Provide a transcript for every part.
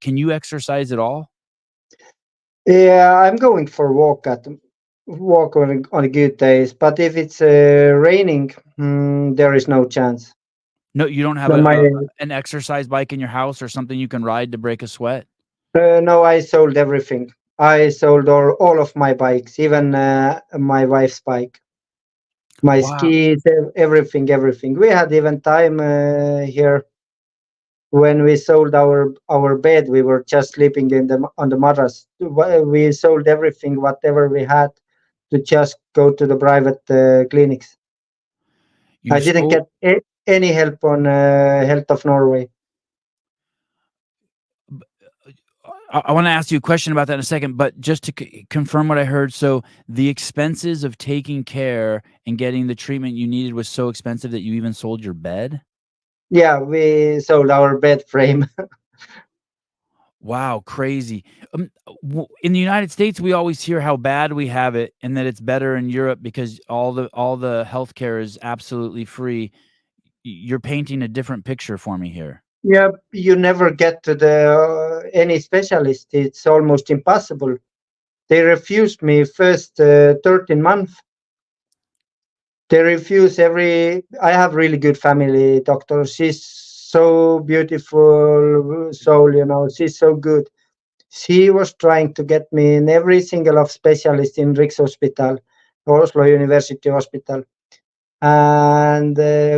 Can you exercise at all? Yeah, I'm going for walk on a good days, but if it's raining, there is no chance. No, you don't have No, an exercise bike in your house or something you can ride to break a sweat? no, I sold everything. I sold all of my bikes, even my wife's bike, my Wow. skis, everything. We had even time here when we sold our bed. We were just sleeping on the mattress. We sold everything, whatever we had, to just go to the private clinics. You I didn't sold get any help on Health of Norway. I wanna ask you a question about that in a second, but just to confirm what I heard, so the expenses of taking care and getting the treatment you needed was so expensive that you even sold your bed? Yeah, we sold our bed frame. Wow, crazy. In the United States, we always hear how bad we have it and that it's better in Europe because all the healthcare is absolutely free. You're painting a different picture for me here. Yeah, you never get to the any specialist. It's almost impossible. They refused me first 13 months. They refuse every. I have really good family doctor. She's so beautiful soul, She's so good. She was trying to get me in every single of specialist in Rikshospital, Oslo University Hospital, and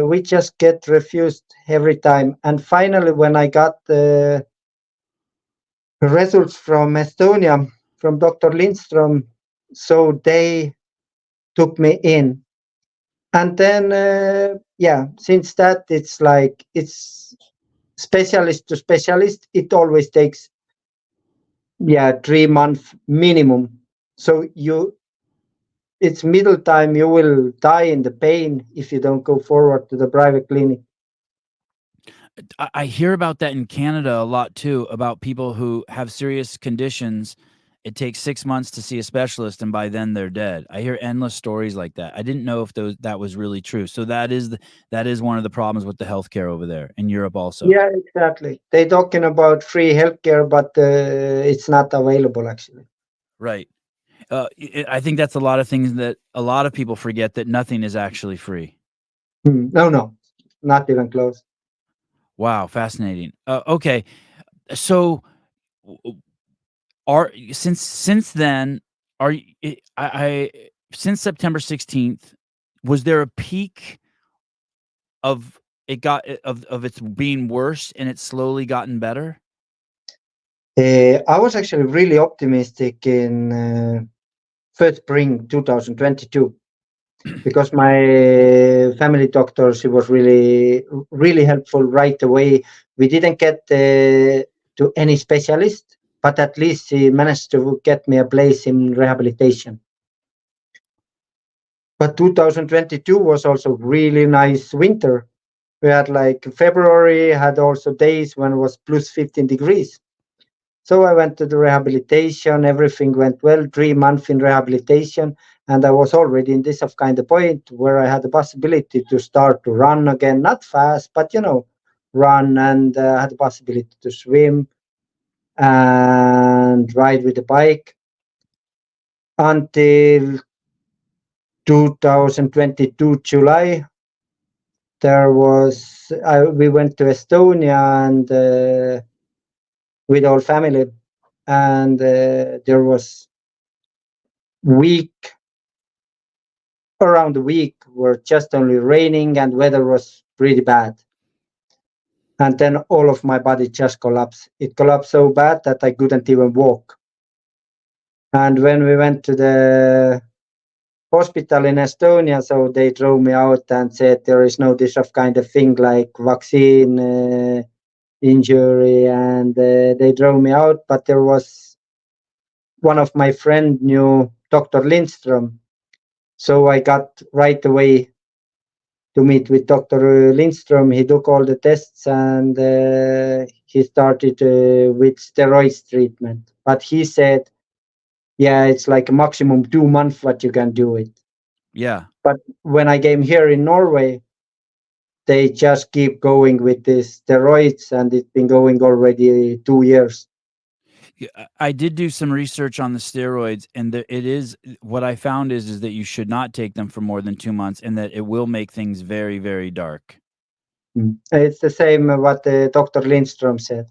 we just get refused every time. And finally, when I got the results from Estonia, from Dr. Lindström, so they took me in. And then, yeah, since that, it's like it's specialist to specialist. It always takes, yeah, 3 months minimum. So it's middle time. You will die in the pain if you don't go forward to the private clinic. I hear about that in Canada a lot too, about people who have serious conditions. It takes 6 months to see a specialist, and by then they're dead. I hear endless stories like that. I didn't know if that was really true. So that is one of the problems with the healthcare over there in Europe also. Yeah, exactly. They talking about free healthcare, but it's not available actually. Right. I think that's a lot of things that a lot of people forget that nothing is actually free. No, no, not even close. Wow, fascinating. Okay, so w- are since then are you, I since September 16th, was there a peak of of it's being worse and it's slowly gotten better? I was actually really optimistic in first spring 2022 because my family doctor, she was really helpful right away. We didn't get to any specialist, but at least she managed to get me a place in rehabilitation. But 2022 was also really nice winter. We had like February had also days when it was plus 15 degrees. So I went to the rehabilitation. Everything went well. 3 months in rehabilitation, and I was already in this of kind of point where I had the possibility to start to run again, not fast, but run, and had the possibility to swim and ride with the bike until 2022 July. We went to Estonia and with our family, and there was week around the week were just only raining and weather was pretty bad. And then all of my body just collapsed. It collapsed so bad that I couldn't even walk. And when we went to the hospital in Estonia, so they drove me out and said there is no this of kind of thing like vaccine injury, and they drove me out. But there was one of my friend knew Dr. Lindström, so I got right away to meet with Dr. Lindström. He took all the tests and he started with steroids treatment. But he said, yeah, it's like a maximum 2 months what you can do it. Yeah. But when I came here in Norway, they just keep going with the steroids, and it's been going already 2 years. Yeah, I did do some research on the steroids, and it is what I found is that you should not take them for more than 2 months, and that it will make things very, very dark. It's the same what Dr. Lindstrom said.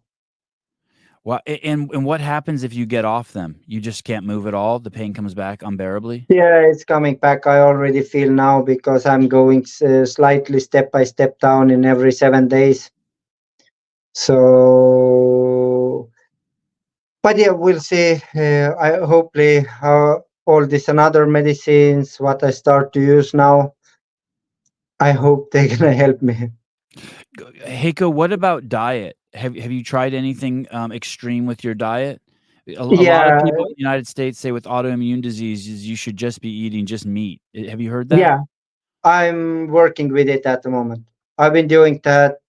Well, and what happens if you get off them? You just can't move at all? The pain comes back unbearably? Yeah, it's coming back. I already feel now because I'm going slightly step by step down in every 7 days. So, but yeah, we'll see. I hopefully all this and other medicines what I start to use now, I hope they're gonna help me. Heiko, what about diet? Have you tried anything extreme with your diet? A lot of Yeah, people in the United States say with autoimmune diseases you should just be eating just meat. Have you heard that? yeah, I'm working with it at the moment. I've been doing that.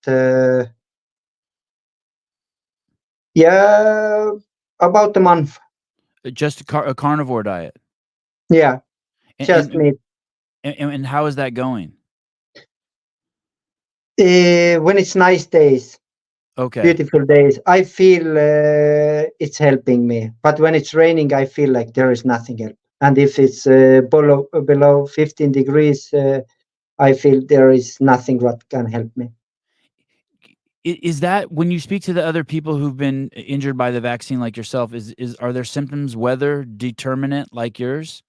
Yeah, about a month. Just a carnivore diet. Yeah, And just and, meat. and how is that going? When it's nice days, Okay. beautiful days, I feel it's helping me. But when it's raining, I feel like there is nothing else. And if it's below 15 degrees, I feel there is nothing what can help me. Is that when you speak to the other people who've been injured by the vaccine like yourself, is are their symptoms weather determinant like yours?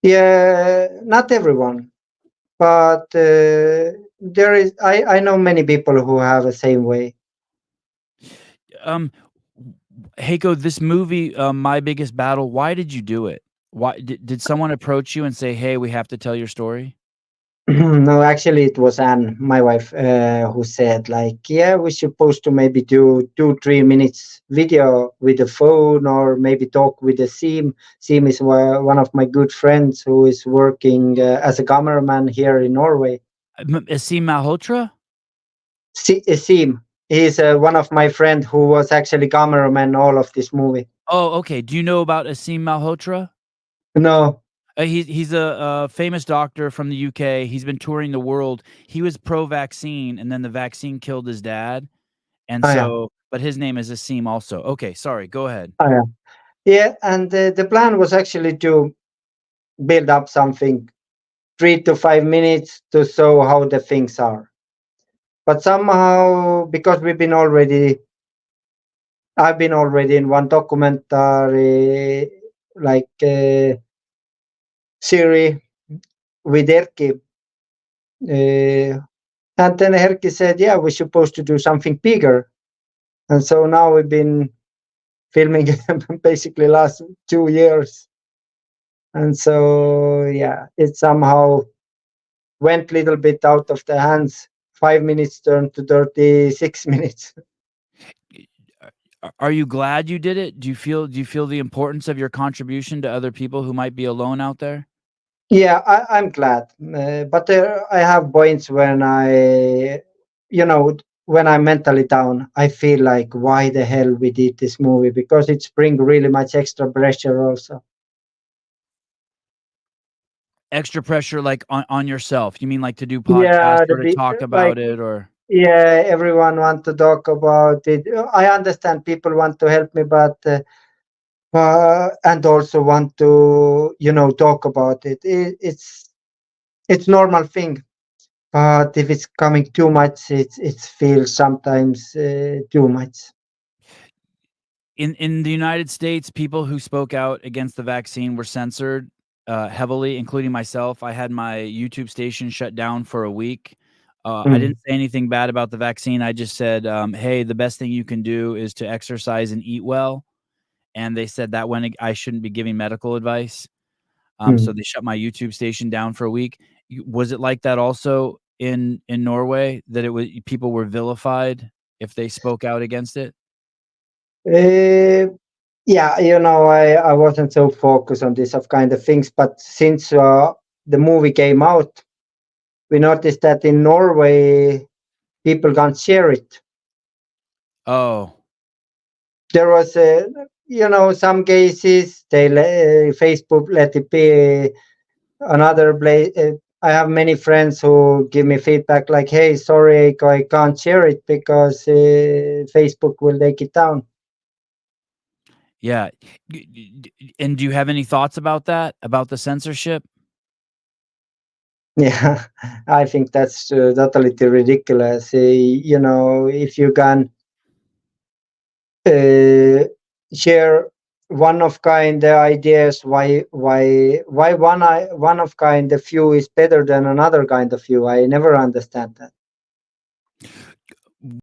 Yeah, not everyone, but there is. I know many people who have the same way. Um, Heiko, this movie, My Biggest Battle, why did you do it? Why did someone approach you and say, "Hey, we have to tell your story"? No, actually, it was Anne, my wife, who said, like, yeah, we're supposed to maybe do 2-3 minutes video with the phone, or maybe talk with the Seam. Seam is one of my good friends who is working as a cameraman here in Norway. Asim Malhotra? Seam, he's one of my friend who was actually cameraman all of this movie. Oh, okay. Do you know about Asim Malhotra? No, He's a famous doctor from the UK. He's been touring the world. He was pro-vaccine, and then the vaccine killed his dad, and oh yeah, so but his name is Asim also. Okay, sorry, go ahead. oh yeah, yeah. And the plan was actually to build up something 3 to 5 minutes to show how the things are. But somehow, because I've been already in one documentary, like series with Erki, and then Erki said, "Yeah, we're supposed to do something bigger." And so now we've been filming basically last 2 years, and so yeah, it somehow went a little bit out of the hands. 5 minutes turned to 36 minutes. Are you glad you did it? Do you feel the importance of your contribution to other people who might be alone out there? Yeah, I'm glad, but I have points when when I'm mentally down, I feel like why the hell we did this movie, because it's bring really much extra pressure also. Extra pressure, like, on yourself? You mean, like, to do podcasts Yeah, or to talk like, about it or yeah, everyone want to talk about it. I understand people want to help me, but and also want to talk about it. It's normal thing. But if it's coming too much, it feels sometimes too much. in the United States, people who spoke out against the vaccine were censored, heavily, including myself. I had my YouTube station shut down for a week. I Mm, didn't say anything bad about the vaccine. I just said, "Hey, the best thing you can do is to exercise and eat well." And they said that when I shouldn't be giving medical advice. So mm. they shut my YouTube station down for a week. Was it like that also in Norway, that it was people were vilified if they spoke out against it? Uh, yeah, I wasn't so focused on this of kind of things, but since the movie came out, we noticed that in Norway people can't share it. Oh, There was some cases Facebook let it be another I have many friends who give me feedback like, "Hey, sorry, I can't share it because Facebook will take it down." Yeah. And do you have any thoughts about that? About the censorship? Yeah, I think that's totally ridiculous. If you can share one of kind ideas, why one of kind of view is better than another kind of view? I never understand that.